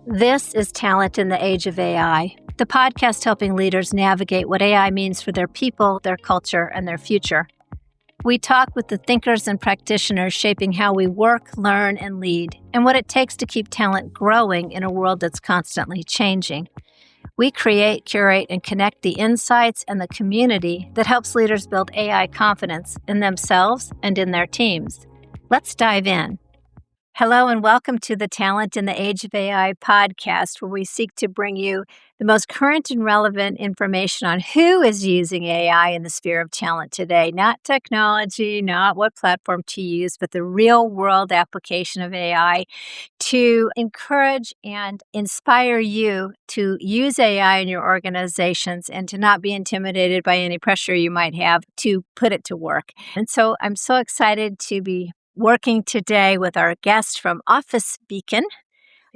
This is Talent in the Age of AI, the podcast helping leaders navigate what AI means for their people, their culture, and their future. We talk with the thinkers and practitioners shaping how we work, learn, and lead, and what it takes to keep talent growing in a world that's constantly changing. We create, curate, and connect the insights and the community that helps leaders build AI confidence in themselves and in their teams. Let's dive in. Hello, and welcome to the Talent in the Age of AI podcast, where we seek to bring you the most current and relevant information on who is using AI in the sphere of talent today. Not technology, not what platform to use, but the real world application of AI to encourage and inspire you to use AI in your organizations and to not be intimidated by any pressure you might have to put it to work. And so I'm so excited to be working today with our guest from Office Beacon.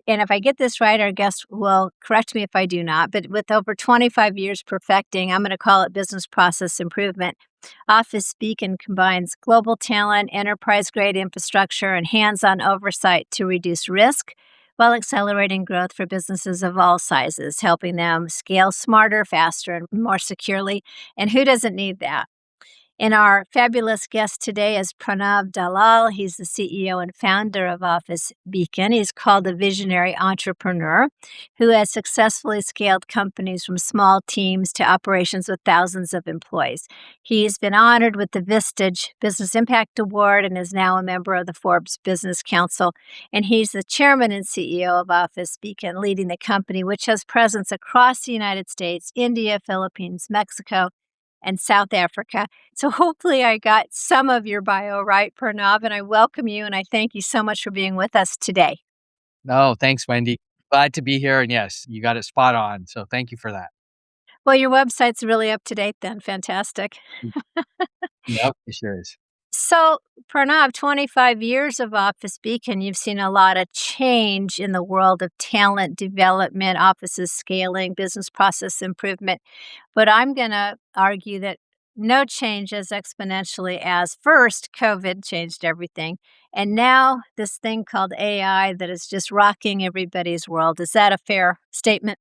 And if I get this right, our guest will correct me if I do not, but with over 25 years perfecting, I'm going to call it business process improvement. Office Beacon combines global talent, enterprise-grade infrastructure, and hands-on oversight to reduce risk while accelerating growth for businesses of all sizes, helping them scale smarter, faster, and more securely. And who doesn't need that? And our fabulous guest today is Pranav Dalal. He's the CEO and founder of Office Beacon. He's called a visionary entrepreneur who has successfully scaled companies from small teams to operations with thousands of employees. He's been honored with the Vistage Business Impact Award and is now a member of the Forbes Business Council. And he's the chairman and CEO of Office Beacon, leading the company, which has presence across the United States, India, Philippines, Mexico, and South Africa. So hopefully I got some of your bio right, Pranav, and I welcome you and I thank you so much for being with us today. No, thanks, Wendy. Glad to be here. And yes, you got it spot on. So thank you for that. Well, your website's really up to date then. Fantastic. Yep, it sure is. So, Pranav, 25 years of Office Beacon, you've seen a lot of change in the world of talent development, offices scaling, business process improvement. But I'm going to argue that no change as exponentially as first COVID changed everything. And now this thing called AI that is just rocking everybody's world. Is that a fair statement?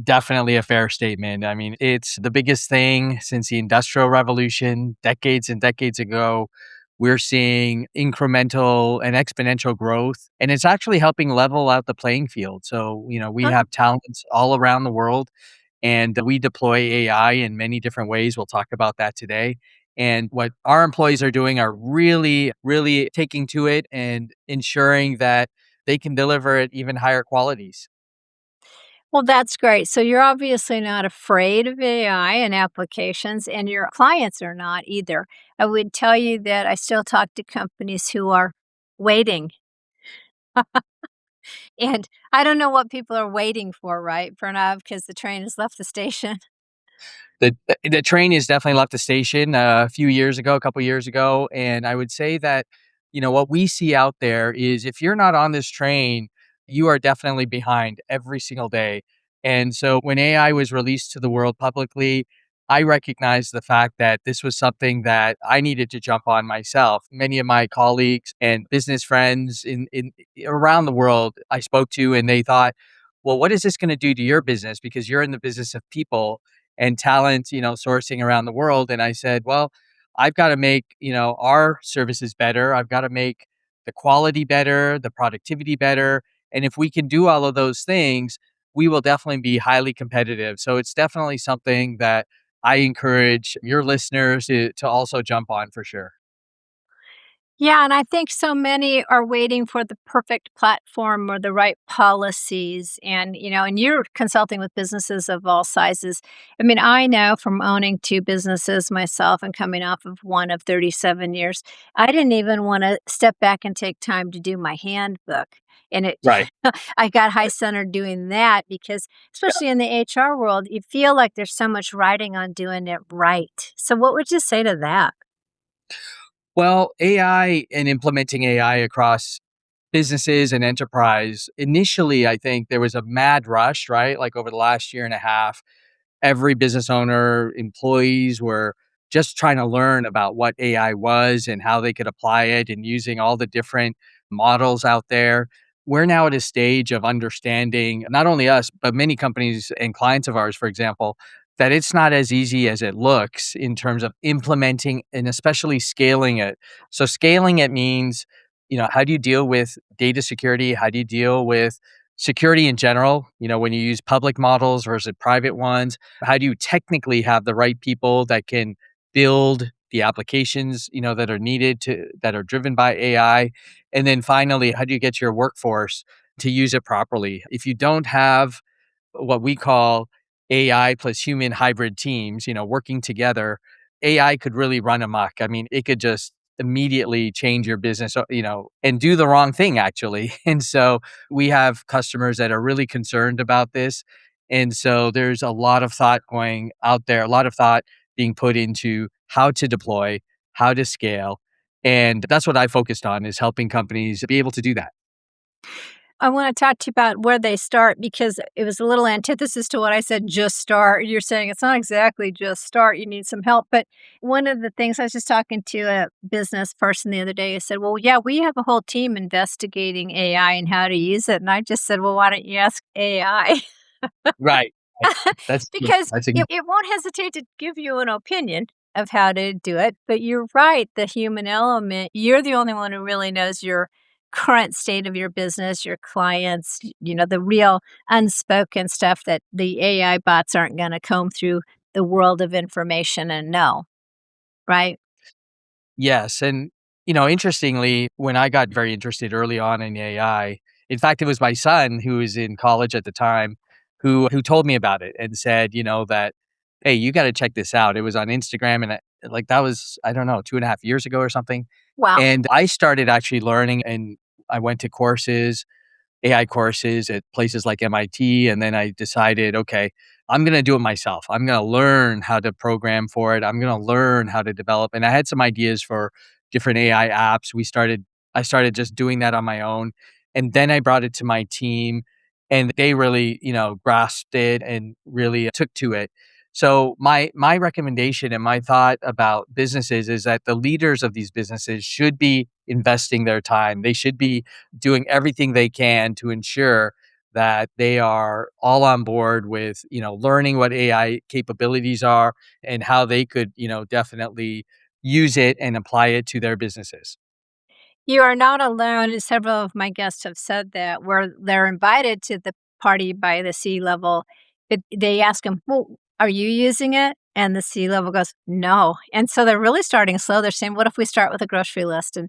Definitely a fair statement. I mean, it's the biggest thing since the Industrial Revolution, decades and decades ago. We're seeing incremental and exponential growth, and it's actually helping level out the playing field. So, we Huh? have talents all around the world, and we deploy AI in many different ways. We'll talk about that today. And what our employees are doing are really, really taking to it and ensuring that they can deliver at even higher qualities. Well, that's great. So you're obviously not afraid of AI and applications, and your clients are not either. I would tell you that I still talk to companies who are waiting. And I don't know what people are waiting for, right, Pranav, because the train has left the station. The train has definitely left the station a few years ago, a couple years ago, and I would say that, what we see out there is if you're not on this train, you are definitely behind every single day. And so when AI was released to the world publicly, I recognized the fact that this was something that I needed to jump on myself. Many of my colleagues and business friends in around the world I spoke to, and they thought, well, what is this going to do to your business? Because you're in the business of people and talent, sourcing around the world. And I said, well, I've got to make, our services better. I've got to make the quality better, the productivity better. And if we can do all of those things, we will definitely be highly competitive. So it's definitely something that I encourage your listeners to also jump on for sure. Yeah, and I think so many are waiting for the perfect platform or the right policies. And you're consulting with businesses of all sizes. I mean, I know from owning two businesses myself and coming off of one of 37 years, I didn't even want to step back and take time to do my handbook. And it, Right. I got high centered doing that because, especially in the HR world, you feel like there's so much writing on doing it right. So, what would you say to that? Well, AI and implementing AI across businesses and enterprise, initially, I think there was a mad rush, right? Like over the last year and a half, every business owner, employees were just trying to learn about what AI was and how they could apply it and using all the different models out there. we're now at a stage of understanding, not only us, but many companies and clients of ours, for example, that it's not as easy as it looks in terms of implementing and especially scaling it. So scaling it means, how do you deal with data security? How do you deal with security in general? When you use public models versus private ones, how do you technically have the right people that can build the applications, that are needed that are driven by AI? And then finally, how do you get your workforce to use it properly? If you don't have what we call AI plus human hybrid teams, working together, AI could really run amok. I mean, it could just immediately change your business, and do the wrong thing actually. And so we have customers that are really concerned about this. And so there's a lot of thought going out there, a lot of thought being put into how to deploy, how to scale. And that's what I focused on, is helping companies be able to do that. I want to talk to you about where they start because it was a little antithesis to what I said, just start. You're saying it's not exactly just start, you need some help. But one of the things I was just talking to a business person the other day who said, well, yeah, we have a whole team investigating AI and how to use it. And I just said, well, why don't you ask AI? Right. Right. That's true. Because That's a it won't hesitate to give you an opinion of how to do it. But you're right, the human element, you're the only one who really knows your current state of your business, your clients, the real unspoken stuff that the AI bots aren't going to comb through the world of information and know, right? Yes, and, interestingly, when I got very interested early on in AI, in fact, it was my son who was in college at the time who told me about it and said, that, "Hey, you gotta check this out." It was on Instagram, and, like, that was, I don't know, 2.5 years ago or something, Wow. and I started actually learning, and I went to courses, AI courses at places like MIT, and then I decided, okay, I'm going to do it myself. I'm going to learn how to program for it. I'm going to learn how to develop. And I had some ideas for different AI apps. I started just doing that on my own. And then I brought it to my team, and they really, grasped it and really took to it. So my recommendation and my thought about businesses is that the leaders of these businesses should be investing their time. They should be doing everything they can to ensure that they are all on board with, learning what AI capabilities are and how they could, definitely use it and apply it to their businesses. You are not alone. Several of my guests have said that where they're invited to the party by the C level, but they ask them, well, are you using it? And the C level goes, no. And so they're really starting slow. They're saying, what if we start with a grocery list? And,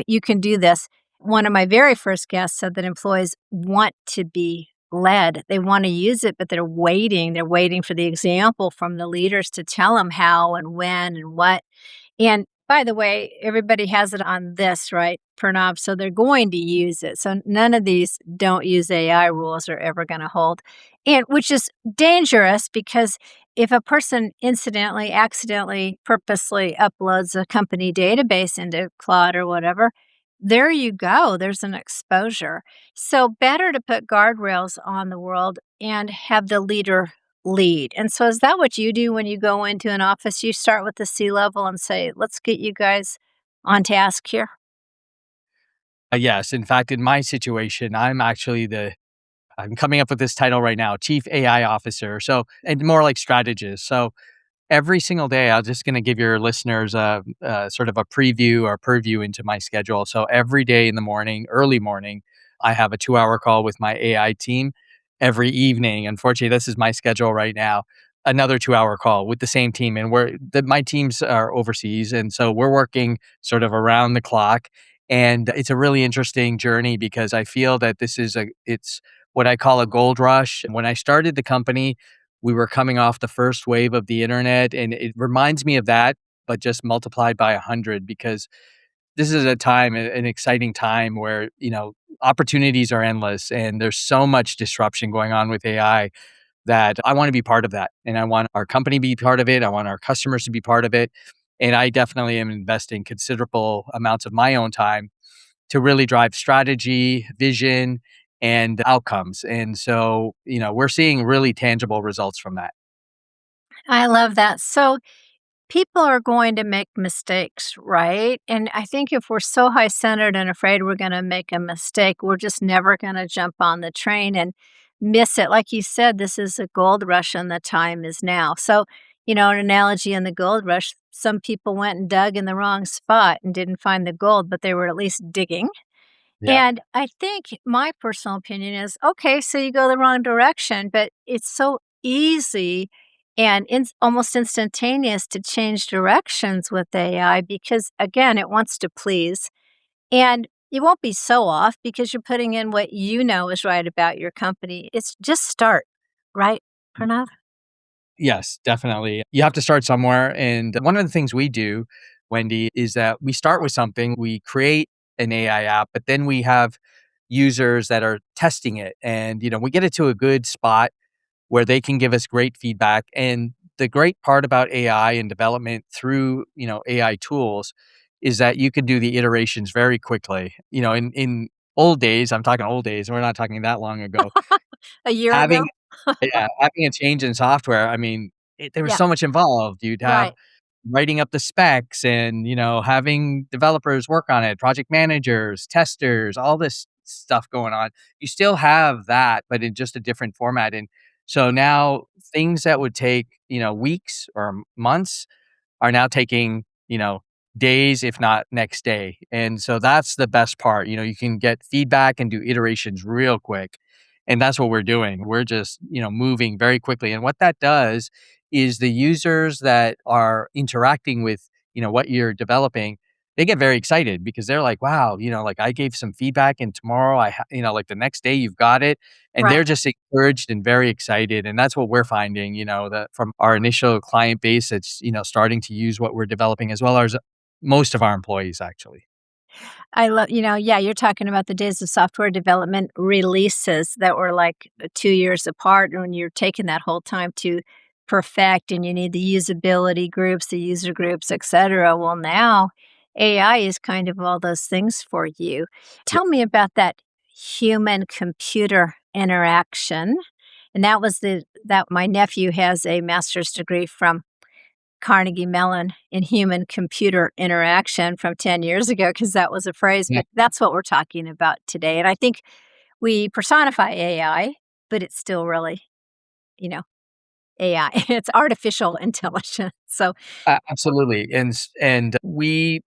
you can do this. One of my very first guests said that employees want to be led. They want to use it, but they're waiting. They're waiting for the example from the leaders to tell them how and when and what. And by the way, everybody has it on this, right, Pranav? So they're going to use it. So none of these don't use AI rules are ever going to hold. And which is dangerous because if a person incidentally, accidentally, purposely uploads a company database into Claude or whatever, there you go. There's an exposure. So better to put guardrails on the world and have the leader lead. And so is that what you do when you go into an office? You start with the C level and say, let's get you guys on task here. Yes, in fact, in my situation, I'm coming up with this title right now, Chief AI Officer. So, and more like strategist. So, every single day, I'm just gonna give your listeners a sort of a preview or purview into my schedule. So every day in the morning, early morning, I have a 2-hour call with my AI team. Every evening, unfortunately, this is my schedule right now, another 2-hour call with the same team. And my teams are overseas, and so we're working sort of around the clock. And it's a really interesting journey because I feel that it's what I call a gold rush. When I started the company, we were coming off the first wave of the internet, and it reminds me of that, but just multiplied by 100, because this is a time, an exciting time where, opportunities are endless and there's so much disruption going on with AI that I want to be part of that. And I want our company to be part of it. I want our customers to be part of it. And I definitely am investing considerable amounts of my own time to really drive strategy, vision, and outcomes. And so, we're seeing really tangible results from that. I love that. So People are going to make mistakes, right? And I think if we're so high centered and afraid we're going to make a mistake, we're just never going to jump on the train and miss it. Like you said, this is a gold rush and the time is now. So, an analogy in the gold rush, some people went and dug in the wrong spot and didn't find the gold, but they were at least digging. Yeah. And I think my personal opinion is okay, so you go the wrong direction, but it's so easy and almost instantaneous to change directions with AI because, again, it wants to please. And you won't be so off because you're putting in what you know is right about your company. It's just start, right, Pranav? Yes, definitely. You have to start somewhere. And one of the things we do, Wendy, is that we start with something, we create an AI app, but then we have users that are testing it. And, we get it to a good spot where they can give us great feedback. And the great part about AI and development through, AI tools is that you can do the iterations very quickly. In old days, I'm talking old days, we're not talking that long ago, A year ago? having having a change in software, I mean, there was Yeah, so much involved. You'd have right. writing up the specs and, having developers work on it, project managers, testers, all this stuff going on. You still have that, but in just a different format. And so now things that would take, weeks or months are now taking, days, if not next day. And so that's the best part. You can get feedback and do iterations real quick. And that's what we're doing. We're just, moving very quickly. And what that does is the users that are interacting with, what you're developing, they get very excited because they're like, wow, like I gave some feedback and tomorrow like the next day you've got it. And Right. they're just encouraged and very excited. And that's what we're finding, that from our initial client base, it's, starting to use what we're developing as well as most of our employees actually. I love yeah, you're talking about the days of software development releases that were like 2 years apart when you're taking that whole time to perfect and you need the usability groups, the user groups, etcetera. Well, now AI is kind of all those things for you. Yeah. Tell me about that human computer interaction. And that was that my nephew has a master's degree from Carnegie Mellon in human computer interaction from 10 years ago because that was a phrase, Yeah. but that's what we're talking about today. And I think we personify AI, but it's still really, you know, AI. It's artificial intelligence. So, Absolutely. And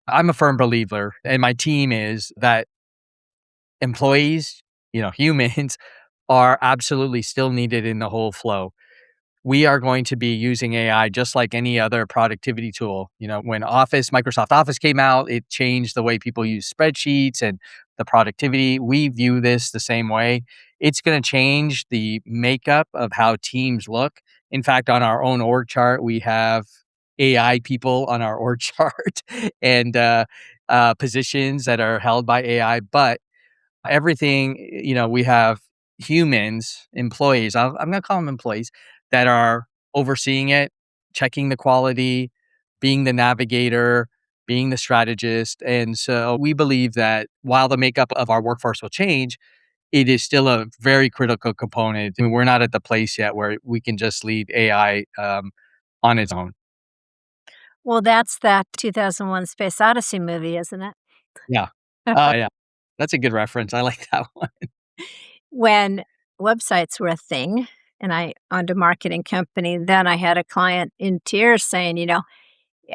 I'm a firm believer, and my team is that employees, humans are absolutely still needed in the whole flow. We are going to be using AI just like any other productivity tool. When Microsoft Office came out, it changed the way people use spreadsheets and the productivity. We view this the same way. It's going to change the makeup of how teams look. In fact, on our own org chart, we have AI people on our org chart and positions that are held by AI. But everything, we have humans, employees, I'm gonna call them employees, that are overseeing it, checking the quality, being the navigator, being the strategist, and so we believe that while the makeup of our workforce will change, it is still a very critical component. I mean, we're not at the place yet where we can just leave AI, on its own. well, that's that 2001 Space Odyssey movie, isn't it? Yeah. Yeah. That's a good reference. I like that one. When websites were a thing and I owned a marketing company, then I had a client in tears saying,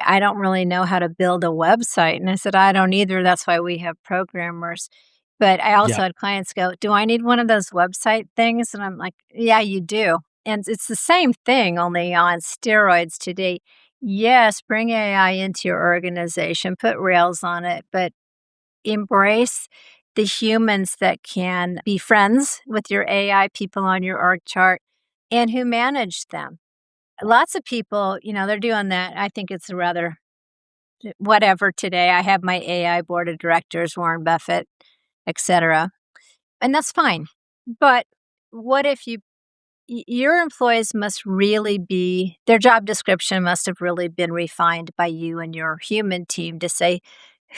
I don't really know how to build a website. And I said, I don't either. That's why we have programmers. But I Yeah. also had clients go, do I need one of those website things? And I'm like, yeah, you do. And it's the same thing, only on steroids today. Yes, bring AI into your organization, put Rails on it, but embrace the humans that can be friends with your AI people on your org chart and who manage them. Lots of people, they're doing that. I think it's rather whatever today. I have my AI board of directors, Warren Buffett, etc. And that's fine. But what if your employees must really be their job description must have really been refined by you and your human team to say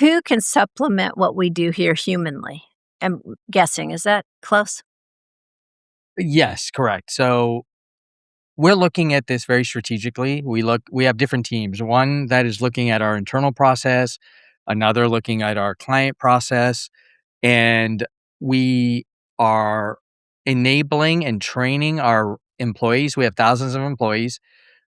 who can supplement what we do here humanly. I'm guessing, is that close? Yes, correct. So we're looking at this very strategically. We have different teams. One that is looking at our internal process, another looking at our client process, and we are enabling and training our employees. We have thousands of employees.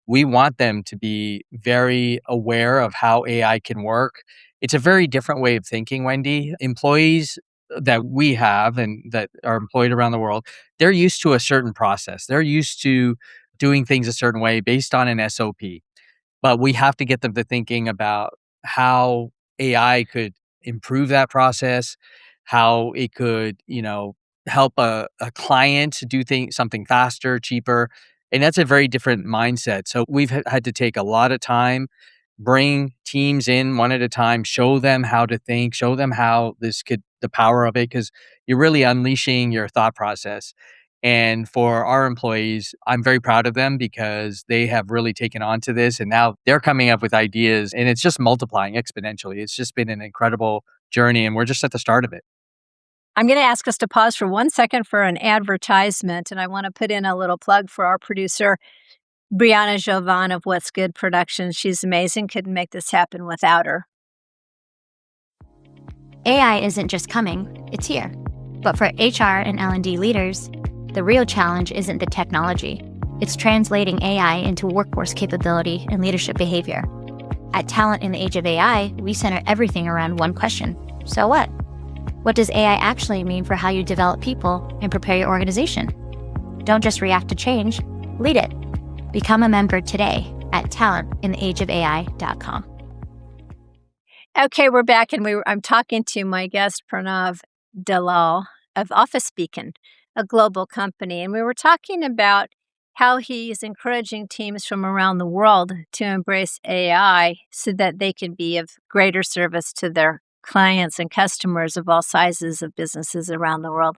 We want them to be very aware of how AI can work. It's a very different way of thinking, Wendy. Employees that we have and that are employed around the world, they're used to a certain process. They're used to doing things a certain way based on an SOP, but we have to get them to thinking about how AI could improve that process, how it could, help a client do something faster, cheaper. And that's a very different mindset. So we've had to take a lot of time, bring teams in one at a time, show them how to think, show them how the power of it, because you're really unleashing your thought process. And for our employees, I'm very proud of them because they have really taken on to this and now they're coming up with ideas and it's just multiplying exponentially. It's just been an incredible journey and we're just at the start of it. I'm going to ask us to pause for 1 second for an advertisement, and I want to put in a little plug for our producer, Brianna Jovan of What's Good Productions. She's amazing. Couldn't make this happen without her. AI isn't just coming, it's here. But for HR and L&D leaders, the real challenge isn't the technology. It's translating AI into workforce capability and leadership behavior. At Talent in the Age of AI, we center everything around one question. So what? What does AI actually mean for how you develop people and prepare your organization? Don't just react to change, lead it. Become a member today at talentintheageofai.com. Okay, we're back, and I'm talking to my guest, Pranav Dalal of Office Beacon, a global company, and we were talking about how he's encouraging teams from around the world to embrace AI so that they can be of greater service to their clients and customers of all sizes of businesses around the world.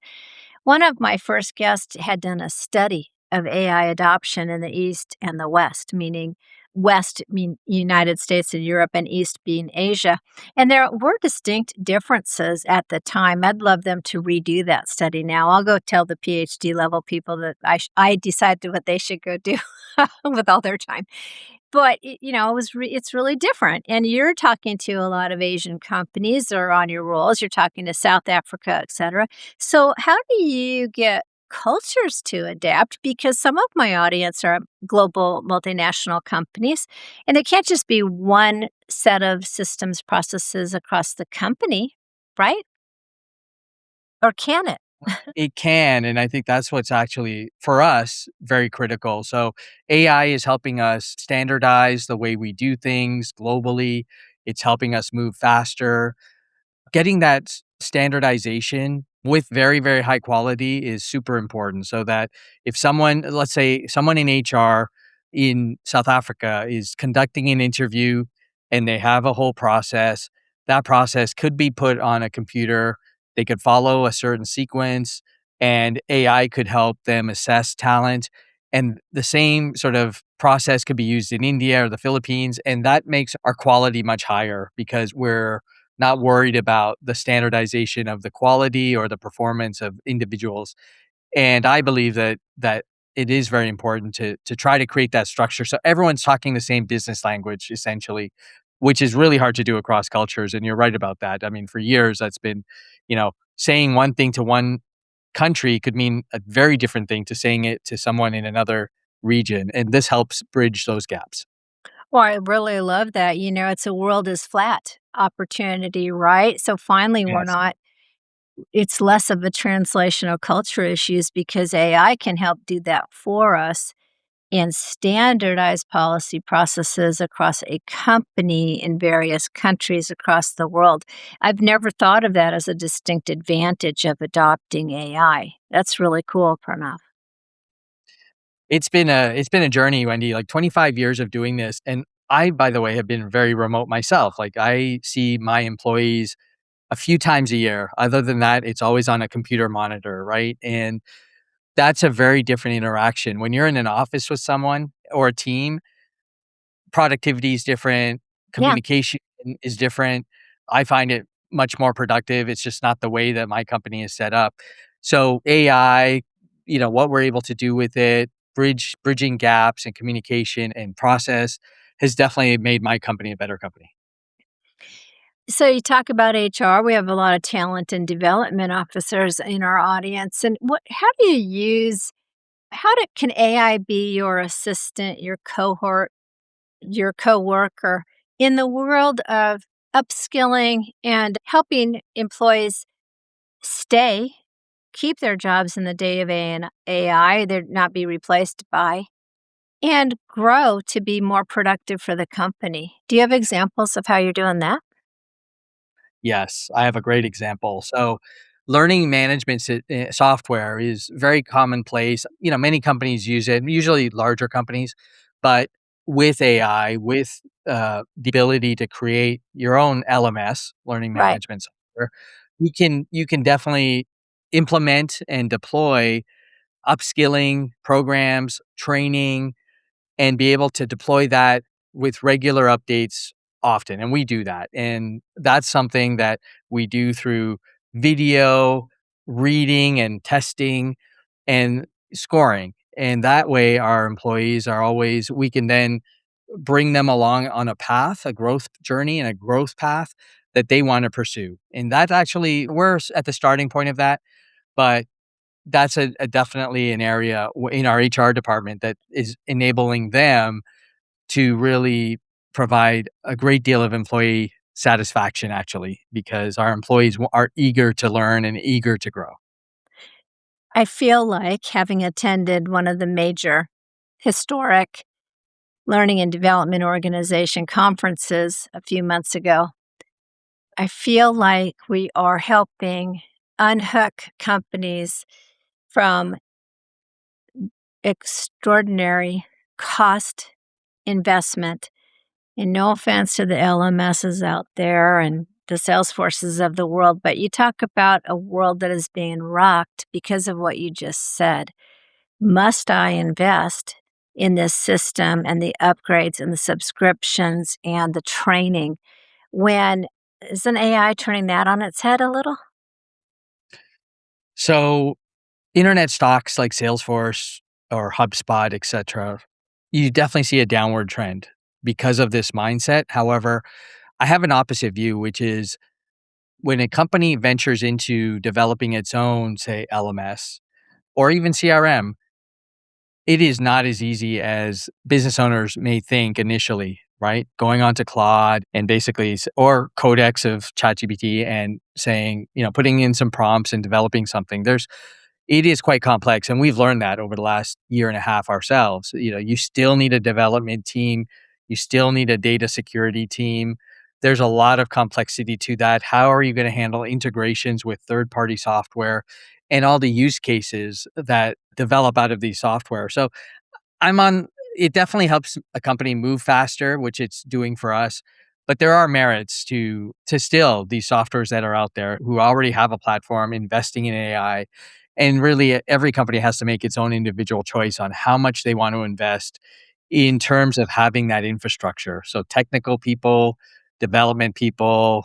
One of my first guests had done a study of AI adoption in the East and the West, meaning West mean United States and Europe, and East being Asia. And there were distinct differences at the time. I'd love them to redo that study now. I'll go tell the PhD level people that I decided what they should go do with all their time. But it's really different. And you're talking to a lot of Asian companies or on your roles. You're talking to South Africa, et cetera. So how do you get cultures to adapt? Because some of my audience are global multinational companies, and it can't just be one set of systems processes across the company, right? Or can it? It can, and I think that's what's actually, for us, very critical. So AI is helping us standardize the way we do things globally. It's helping us move faster. Getting that standardization with very, very high quality is super important so that if someone, let's say someone in HR in South Africa is conducting an interview and they have a whole process, that process could be put on a computer. They could follow a certain sequence and AI could help them assess talent. And the same sort of process could be used in India or the Philippines. And that makes our quality much higher because we're not worried about the standardization of the quality or the performance of individuals. And I believe that it is very important to try to create that structure so everyone's talking the same business language essentially, which is really hard to do across cultures. And you're right about that. I mean, for years that's been, saying one thing to one country could mean a very different thing to saying it to someone in another region. And this helps bridge those gaps. Well, I really love that. It's a world is flat opportunity, right? So finally, Yes. it's less of a translational culture issues because AI can help do that for us and standardize policy processes across a company in various countries across the world. I've never thought of that as a distinct advantage of adopting AI. That's really cool, Pranav. It's been a journey, Wendy, like 25 years of doing this. And I, by the way, have been very remote myself. Like I see my employees a few times a year. Other than that, it's always on a computer monitor, right? And that's a very different interaction. When you're in an office with someone or a team, productivity is different, Yeah. communication is different. I find it much more productive. It's just not the way that my company is set up. So AI, what we're able to do with it, bridging gaps in communication and process has definitely made my company a better company. So you talk about HR. We have a lot of talent and development officers in our audience. And how do you use, can AI be your assistant, your cohort, your coworker in the world of upskilling and helping employees stay, keep their jobs in the day of AI, they're not be replaced by, and grow to be more productive for the company? Do you have examples of how you're doing that? Yes, I have a great example. So, learning management software is very commonplace. Many companies use it, usually larger companies, but with AI, with the ability to create your own LMS, learning Right. management software, you can definitely implement and deploy upskilling programs, training, and be able to deploy that with regular updates often. And we do that. And that's something that we do through video, reading, and testing and scoring. And that way, our employees are always, we can then bring them along on a path, a growth journey, and a growth path that they want to pursue. And that actually, at the starting point of that. But that's a definitely an area in our HR department that is enabling them to really provide a great deal of employee satisfaction, actually, because our employees are eager to learn and eager to grow. I feel like, having attended one of the major historic learning and development organization conferences a few months ago, I feel like we are helping unhook companies from extraordinary cost investment. And no offense to the LMSs out there and the Salesforces of the world, but you talk about a world that is being rocked because of what you just said. Must I invest in this system and the upgrades and the subscriptions and the training when isn't AI turning that on its head a little? So, internet stocks like Salesforce or HubSpot, etc., you definitely see a downward trend because of this mindset. However, I have an opposite view, which is when a company ventures into developing its own, say, LMS or even CRM, it is not as easy as business owners may think initially, right? Going onto Claude and basically, or Codex of ChatGPT and saying, putting in some prompts and developing something. It is quite complex. And we've learned that over the last year and a half ourselves. You still need a development team. You still need a data security team. There's a lot of complexity to that. How are you going to handle integrations with third party software and all the use cases that develop out of these software? So I'm on it definitely helps a company move faster, which it's doing for us. But there are merits to still these softwares that are out there who already have a platform investing in AI. And really every company has to make its own individual choice on how much they want to invest in terms of having that infrastructure. So technical people, development people,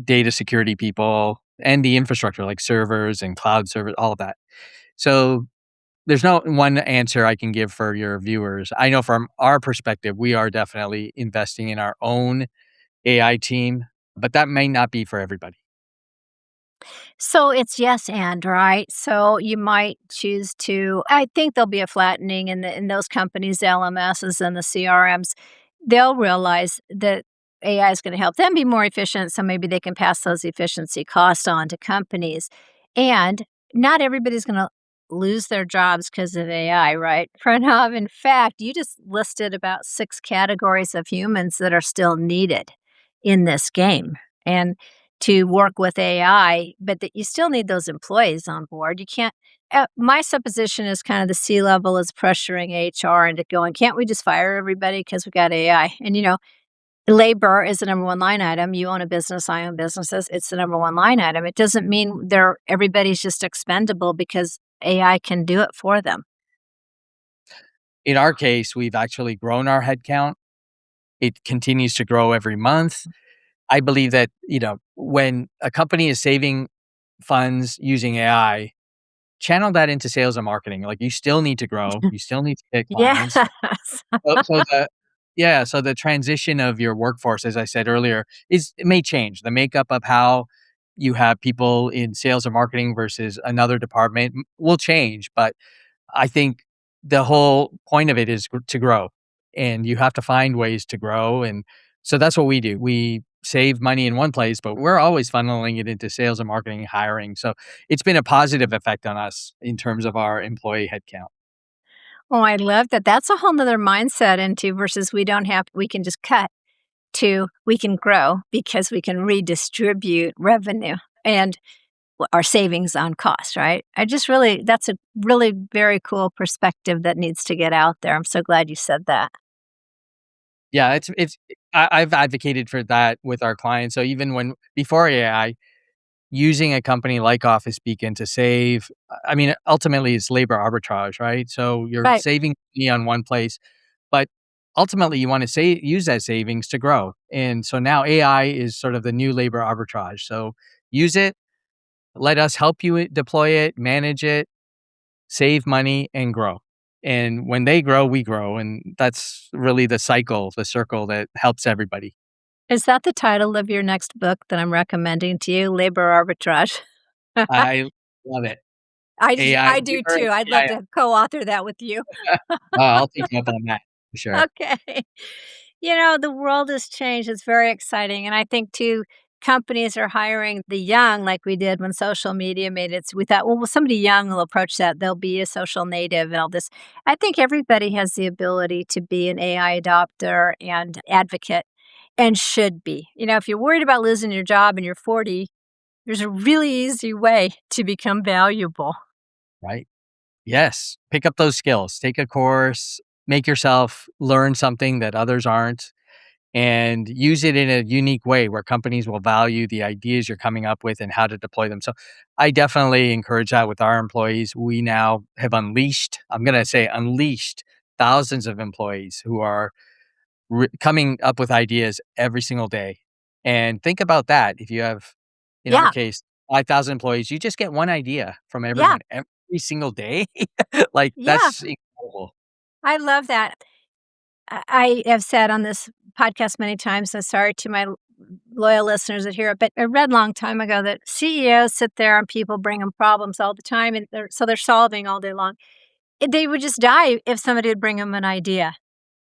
data security people, and the infrastructure like servers and cloud servers, all of that. So there's no one answer I can give for your viewers. I know from our perspective, we are definitely investing in our own AI team, but that may not be for everybody. So it's yes and, right? So you might choose to I think there'll be a flattening in those companies, the LMSs and the CRMs. They'll realize that AI is gonna help them be more efficient, so maybe they can pass those efficiency costs on to companies. And not everybody's gonna lose their jobs because of AI, right? Pranav, in fact, you just listed about 6 categories of humans that are still needed in this game. And to work with AI, but that you still need those employees on board. You can't. My supposition is kind of the C level is pressuring HR into going, can't we just fire everybody because we got AI? And labor is the number one line item. You own a business, I own businesses. It's the number one line item. It doesn't mean everybody's just expendable because AI can do it for them. In our case, we've actually grown our headcount. It continues to grow every month. I believe that, when a company is saving funds using AI, channel that into sales and marketing. Like, you still need to grow, you still need to get clients. Yes. So the transition of your workforce, as I said earlier, it may change. The makeup of how you have people in sales or marketing versus another department will change, but I think the whole point of it is to grow, and you have to find ways to grow, and so that's what we do. We save money in one place, but we're always funneling it into sales and marketing and hiring. So it's been a positive effect on us in terms of our employee headcount. Oh, I love that. That's a whole nother mindset into versus we can just cut to we can grow because we can redistribute revenue and our savings on cost, right? That's a really very cool perspective that needs to get out there. I'm so glad you said that. Yeah, I've advocated for that with our clients. So even when before AI, using a company like Office Beacon to save, I mean, ultimately it's labor arbitrage, right? So you're Right. saving money on one place, but ultimately you want to use that savings to grow. And so now AI is sort of the new labor arbitrage. So use it, let us help you deploy it, manage it, save money, and grow. And when they grow, we grow. And that's really the circle that helps everybody. Is that the title of your next book that I'm recommending to you, Labor Arbitrage? I love it. AI, I do labor, too. I'd love AI. to co-author that with you. I'll take you up on that for sure. Okay. The world has changed. It's very exciting. And I think too, companies are hiring the young like we did when social media made it. So we thought, well, somebody young will approach that. They'll be a social native and all this. I think everybody has the ability to be an AI adopter and advocate and should be. If you're worried about losing your job and you're 40, there's a really easy way to become valuable. Right. Yes. Pick up those skills, take a course, make yourself learn something that others aren't, and use it in a unique way where companies will value the ideas you're coming up with and how to deploy them. So I definitely encourage that with our employees. We now have I'm going to say unleashed thousands of employees who are coming up with ideas every single day. And think about that. If you have, in our Yeah. case, 5,000 employees, you just get one idea from Yeah. everyone every single day. Like, Yeah. that's incredible. I love that. I have said on this podcast many times, so sorry to my loyal listeners that hear it, but I read a long time ago that CEOs sit there and people bring them problems all the time, and they're solving all day long. They would just die if somebody would bring them an idea.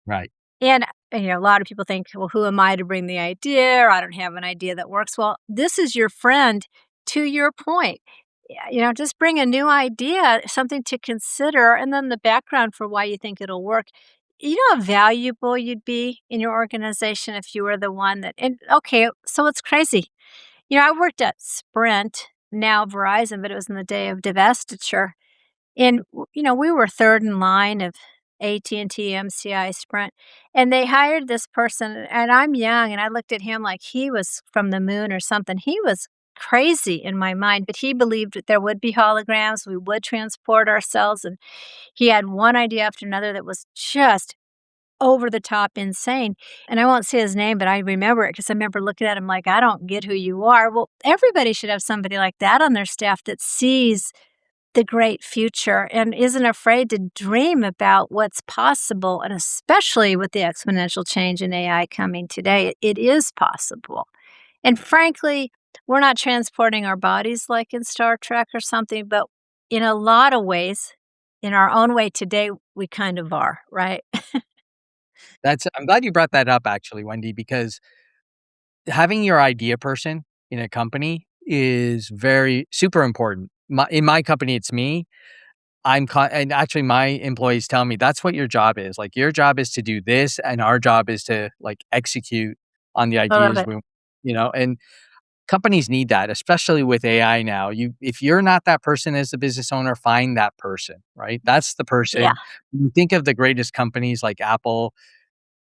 Right. And, a lot of people think, well, who am I to bring the idea? Or I don't have an idea that works. Well, this is your friend to your point. Yeah, just bring a new idea, something to consider, and then the background for why you think it'll work. You know how valuable you'd be in your organization if you were the one and okay, so it's crazy. I worked at Sprint, now Verizon, but it was in the day of divestiture. And, we were 3rd in line of AT&T, MCI, Sprint, and they hired this person, and I'm young, and I looked at him like he was from the moon or something. He was crazy in my mind, but he believed that there would be holograms, we would transport ourselves, and he had one idea after another that was just over the top insane. And I won't say his name, but I remember it because I remember looking at him like, "I don't get who you are." Well, everybody should have somebody like that on their staff that sees the great future and isn't afraid to dream about what's possible. And especially with the exponential change in AI coming today, it is possible. And frankly, we're not transporting our bodies like in Star Trek or something, but in a lot of ways, in our own way today, we kind of are, right? I'm glad you brought that up actually, Wendy, because having your idea person in a company is very super important. In my company, it's me. And actually my employees tell me that's what your job is. Like, your job is to do this, and our job is to like execute on the I love ideas it. and companies need that, especially with AI now. If you're not that person as the business owner, find that person, right? That's the Yeah. person. When you think of the greatest companies like Apple,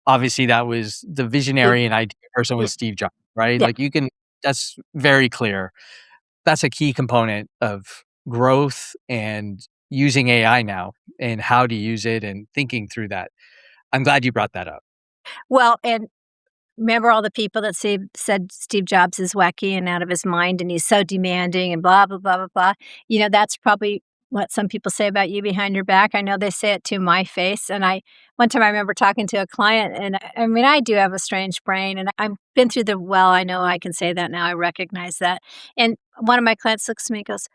obviously that was the Steve, visionary and idea person yeah. was Steve Jobs, right? Yeah. Like, that's very clear. That's a key component of growth and using AI now and how to use it and thinking through that. I'm glad you brought that up. Well, and remember all the people that said Steve Jobs is wacky and out of his mind and he's so demanding and blah, blah, blah, blah, blah. That's probably what some people say about you behind your back. I know they say it to my face. And one time I remember talking to a client, and I mean, I do have a strange brain, and I've been through I know I can say that now. I recognize that. And one of my clients looks at me and goes,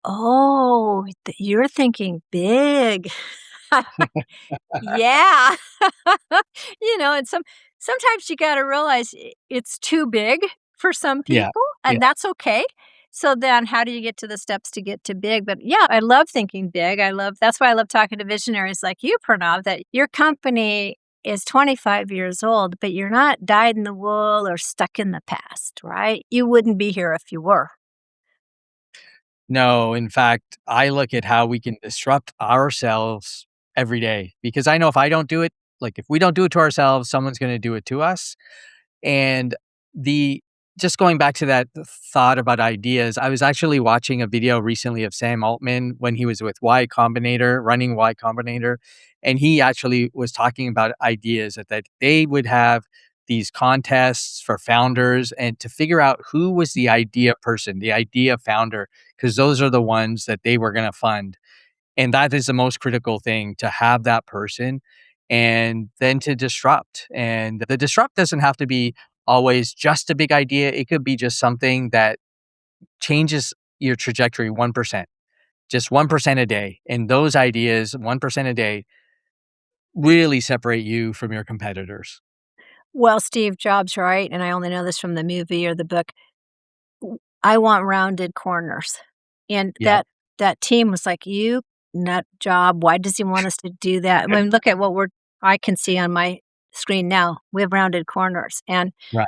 "Oh, you're thinking big." Yeah. And sometimes you gotta realize it's too big for some Yeah. people, Yeah. and that's okay. So then how do you get to the steps to get to big? But yeah, I love thinking big. That's why I love talking to visionaries like you, Pranav, that your company is 25 years old, but you're not dyed in the wool or stuck in the past, right? You wouldn't be here if you were. No, in fact, I look at how we can disrupt ourselves every day because I know if I don't do it, like if we don't do it to ourselves, someone's going to do it to us. And the just going back to that thought about ideas, I was actually watching a video recently of Sam Altman when he was with Y Combinator, running Y Combinator, and he actually was talking about ideas that they would have these contests for founders and to figure out who was the idea person, the idea founder, because those are the ones that they were going to fund. And that is the most critical thing, to have that person and then to disrupt. And the disrupt doesn't have to be always just a big idea. It could be just something that changes your trajectory 1%, just 1% a day. And those ideas, 1% a day, really separate you from your competitors. Well, Steve Jobs, right? And I only know this from the movie or the book. I want rounded corners. And Yep. that team was like, "You nut job, why does he want us to do that?" I mean, look at what I can see on my screen now. We have rounded corners, and Right.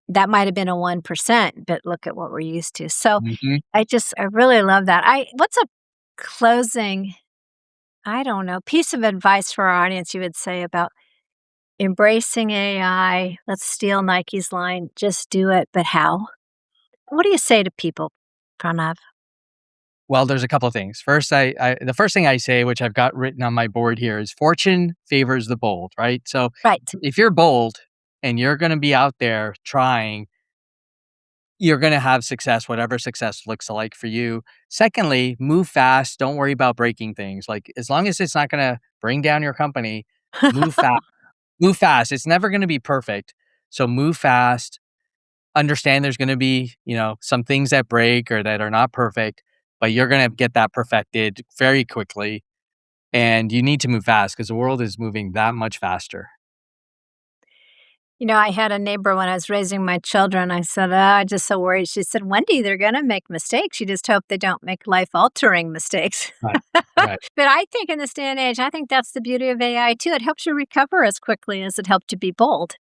that might have been a 1%, but look at what we're used to. So Mhm. I really love that. What's a closing, I don't know, piece of advice for our audience you would say about embracing AI? Let's steal Nike's line, just do it, but how? What do you say to people, Pranav? Well, there's a couple of things. First, the first thing I say, which I've got written on my board here, is fortune favors the bold, right? So Right. if you're bold and you're going to be out there trying, you're going to have success, whatever success looks like for you. Secondly, move fast. Don't worry about breaking things. Like, as long as it's not going to bring down your company, move fast. Move fast. It's never going to be perfect. So move fast. Understand there's going to be, some things that break or that are not perfect, but you're going to get that perfected very quickly. And you need to move fast because the world is moving that much faster. I had a neighbor when I was raising my children. I said, "Oh, I'm just so worried." She said, "Wendy, they're going to make mistakes. You just hope they don't make life-altering mistakes." Right. Right. But I think in this day and age, I think that's the beauty of AI too. It helps you recover as quickly as it helped you be bold.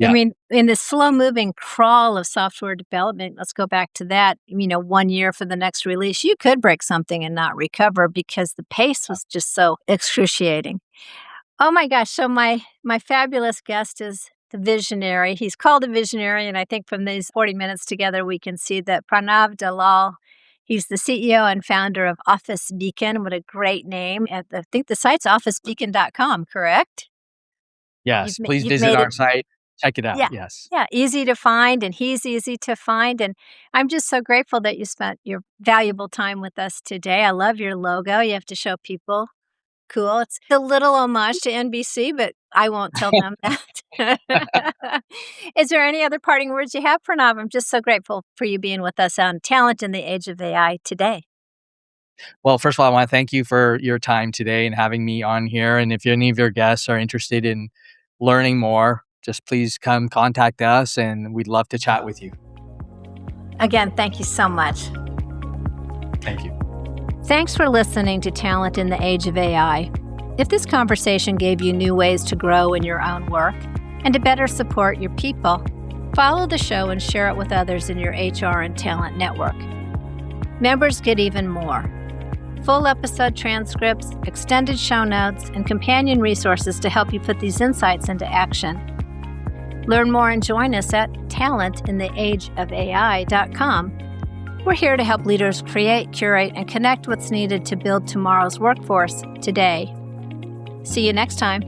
I Yeah. mean, in this slow-moving crawl of software development, let's go back to that, 1 year for the next release, you could break something and not recover because the pace was just so excruciating. Oh my gosh, so my fabulous guest is the visionary. He's called a visionary, and I think from these 40 minutes together, we can see that Pranav Dalal, he's the CEO and founder of Office Beacon. What a great name. I think the site's officebeacon.com, correct? Yes. Please You've visit made it. our site. Check it out. Yeah. Yes. Yeah, easy to find, and he's easy to find, and I'm just so grateful that you spent your valuable time with us today. I love your logo. You have to show people. Cool. It's a little homage to NBC, but I won't tell them that. Is there any other parting words you have, Pranav? I'm just so grateful for you being with us on Talent in the Age of AI today. Well, first of all, I want to thank you for your time today and having me on here. And if any of your guests are interested in learning more, just please come contact us and we'd love to chat with you. Again, thank you so much. Thank you. Thanks for listening to Talent in the Age of AI. If this conversation gave you new ways to grow in your own work and to better support your people, follow the show and share it with others in your HR and talent network. Members get even more. Full episode transcripts, extended show notes, and companion resources to help you put these insights into action. Learn more and join us at talentintheageofai.com. We're here to help leaders create, curate, and connect what's needed to build tomorrow's workforce today. See you next time.